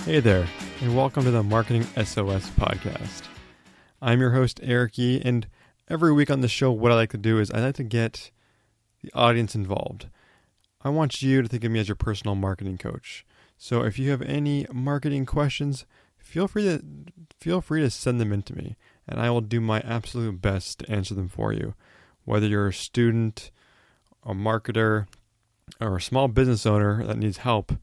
Hey there, and welcome to the Marketing SOS podcast. I'm your host, Eric Yee, and every week on the show, what I like to do is I like to get the audience involved. I want you to think of me as your personal marketing coach. So if you have any marketing questions, feel free to send them in to me, and I will do my absolute best to answer them for you. Whether you're a student, a marketer, or a small business owner that needs help,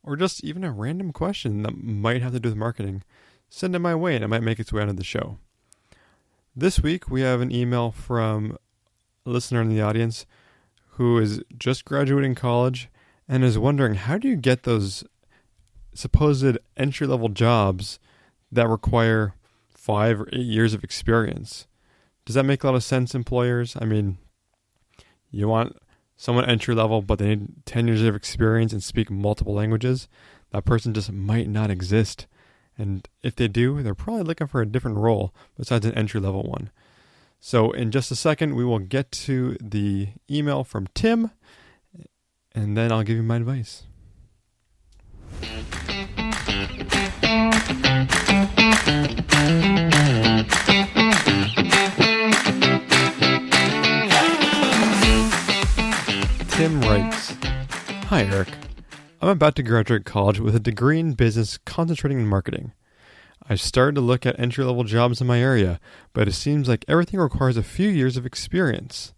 or just even a random question that might have to do with marketing, send it my way and it might make its way onto the show. This week, we have an email from a listener in the audience who is just graduating college and is wondering, how do you get those supposed entry-level jobs that require 5 or 8 years of experience? Does that make a lot of sense, employers? I mean, you want someone entry-level, but they need 10 years of experience and speak multiple languages. That person just might not exist. And if they do, they're probably looking for a different role besides an entry-level one. So in just a second, we will get to the email from Tim, and then I'll give you my advice. Tim writes, "Hi Eric, I'm about to graduate college with a degree in business concentrating in marketing. I've started to look at entry-level jobs in my area, but it seems like everything requires a few years of experience.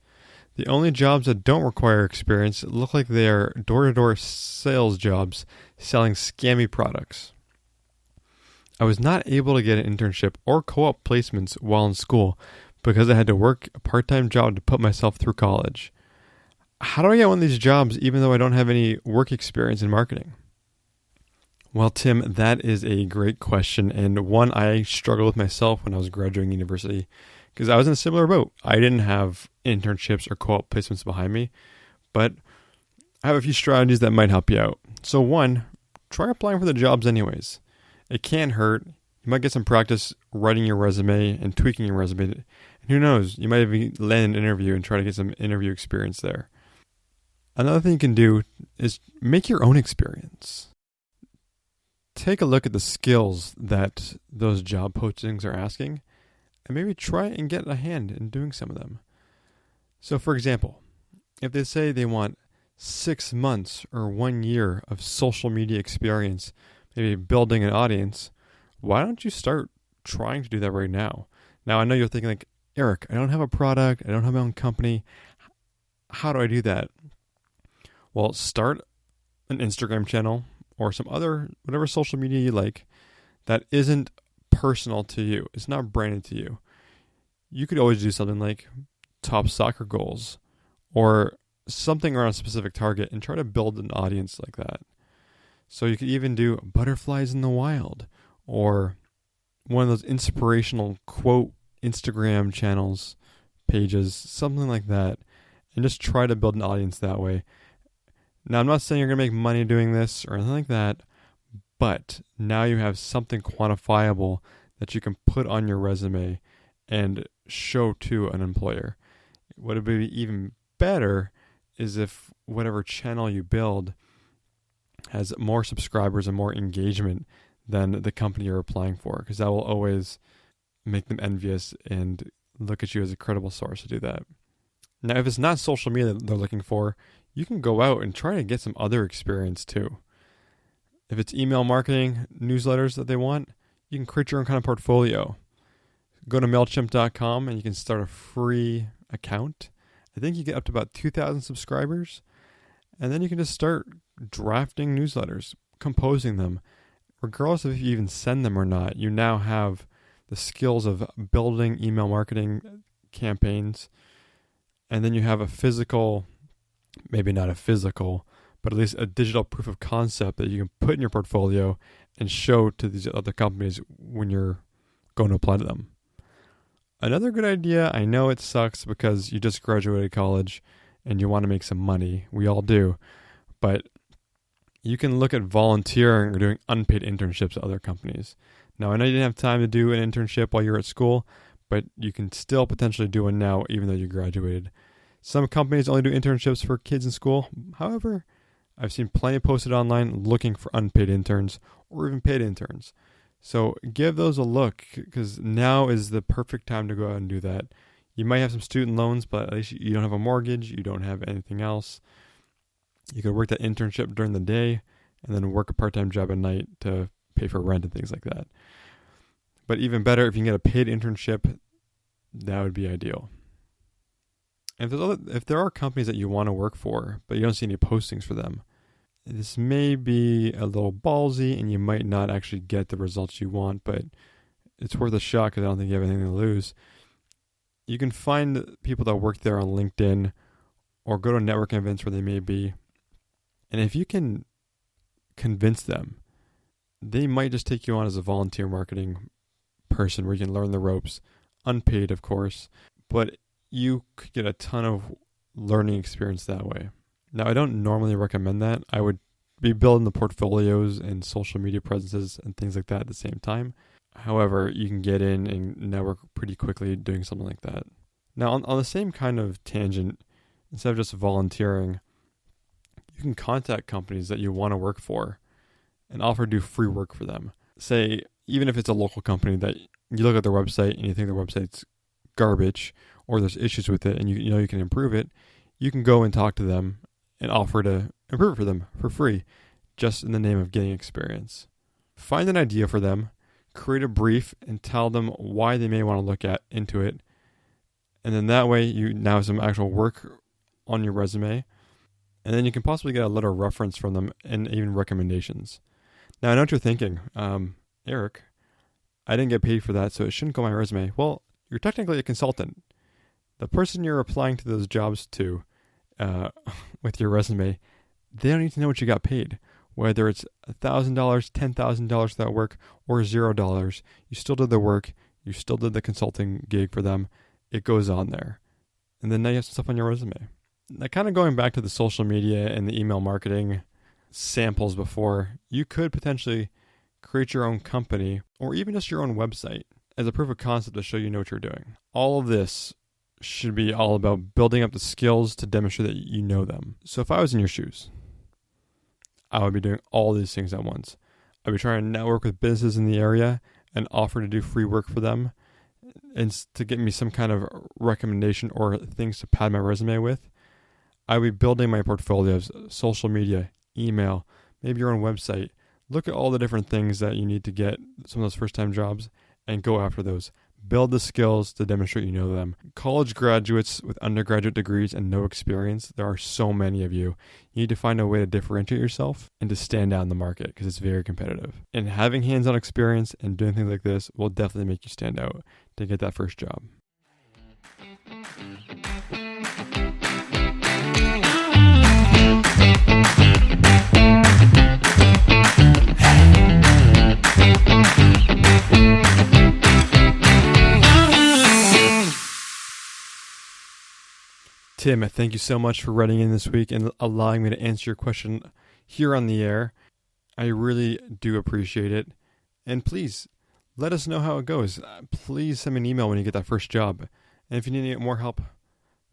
The only jobs that don't require experience look like they are door-to-door sales jobs selling scammy products. I was not able to get an internship or co-op placements while in school because I had to work a part-time job to put myself through college. How do I get one of these jobs even though I don't have any work experience in marketing?" Well, Tim, that is a great question, and one I struggled with myself when I was graduating university because I was in a similar boat. I didn't have internships or co-op placements behind me, but I have a few strategies that might help you out. So one, try applying for the jobs anyways. It can't hurt. You might get some practice writing your resume and tweaking your resume, and who knows, you might even land an interview and try to get some interview experience there. Another thing you can do is make your own experience. Take a look at the skills that those job postings are asking, and maybe try and get a hand in doing some of them. So for example, if they say they want 6 months or 1 year of social media experience, maybe building an audience, why don't you start trying to do that right now? Now I know you're thinking like, Eric, I don't have a product, I don't have my own company. How do I do that? Well, start an Instagram channel or some other, whatever social media you like that isn't personal to you. It's not branded to you. You could always do something like top soccer goals or something around a specific target and try to build an audience like that. So you could even do butterflies in the wild or one of those inspirational quote Instagram channels, pages, something like that, and just try to build an audience that way. Now, I'm not saying you're going to make money doing this or anything like that, but now you have something quantifiable that you can put on your resume and show to an employer. What would be even better is if whatever channel you build has more subscribers and more engagement than the company you're applying for, because that will always make them envious and look at you as a credible source to do that. Now, if it's not social media that they're looking for, you can go out and try to get some other experience too. If it's email marketing, newsletters that they want, you can create your own kind of portfolio. Go to MailChimp.com and you can start a free account. I think you get up to about 2,000 subscribers. And then you can just start drafting newsletters, composing them. Regardless of if you even send them or not, you now have the skills of building email marketing campaigns. And then you have a physical, maybe not a physical, but at least a digital proof of concept that you can put in your portfolio and show to these other companies when you're going to apply to them. Another good idea, I know it sucks because you just graduated college and you want to make some money. We all do. But you can look at volunteering or doing unpaid internships at other companies. Now, I know you didn't have time to do an internship while you were at school, but you can still potentially do one now even though you graduated. Some companies only do internships for kids in school. However, I've seen plenty posted online looking for unpaid interns or even paid interns. So give those a look, because now is the perfect time to go out and do that. You might have some student loans, but at least you don't have a mortgage, you don't have anything else. You could work that internship during the day and then work a part-time job at night to pay for rent and things like that. But even better, if you can get a paid internship, that would be ideal. And if there are companies that you want to work for, but you don't see any postings for them, this may be a little ballsy and you might not actually get the results you want, but it's worth a shot because I don't think you have anything to lose. You can find people that work there on LinkedIn or go to networking events where they may be. And if you can convince them, they might just take you on as a volunteer marketing person where you can learn the ropes, unpaid of course, but you could get a ton of learning experience that way. Now, I don't normally recommend that. I would be building the portfolios and social media presences and things like that at the same time. However, you can get in and network pretty quickly doing something like that. Now, on the same kind of tangent, instead of just volunteering, you can contact companies that you want to work for and offer to do free work for them. Say, even if it's a local company that you look at their website and you think their website's garbage or there's issues with it and you know you can improve it, you can go and talk to them and offer to improve it for them for free, just in the name of getting experience. Find an idea for them, create a brief, and tell them why they may want to look into it. And then that way you now have some actual work on your resume. And then you can possibly get a letter of reference from them and even recommendations. Now, I know what you're thinking. Eric, I didn't get paid for that, so it shouldn't go on my resume. Well, you're technically a consultant. The person you're applying to those jobs to with your resume, they don't need to know what you got paid. Whether it's $1,000, $10,000 for that work, or $0, you still did the work, you still did the consulting gig for them. It goes on there. And then now you have some stuff on your resume. Now, kind of going back to the social media and the email marketing samples before, you could potentially create your own company or even just your own website as a proof of concept to show you know what you're doing. All of this should be all about building up the skills to demonstrate that you know them. So if I was in your shoes, I would be doing all these things at once. I'd be trying to network with businesses in the area and offer to do free work for them and to get me some kind of recommendation or things to pad my resume with. I would be building my portfolios, social media, email, maybe your own website. Look at all the different things that you need to get some of those first-time jobs and go after those. Build the skills to demonstrate you know them. College graduates with undergraduate degrees and no experience, there are so many of you. You need to find a way to differentiate yourself and to stand out in the market because it's very competitive. And having hands-on experience and doing things like this will definitely make you stand out to get that first job. Tim, thank you so much for writing in this week and allowing me to answer your question here on the air. I really do appreciate it. And please, let us know how it goes. Please send me an email when you get that first job. And if you need more help,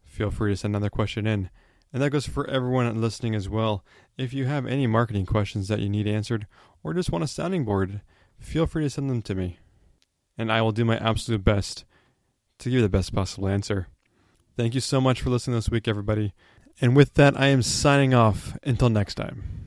feel free to send another question in. And that goes for everyone listening as well. If you have any marketing questions that you need answered or just want a sounding board, feel free to send them to me. And I will do my absolute best to give you the best possible answer. Thank you so much for listening this week, everybody. And with that, I am signing off. Until next time.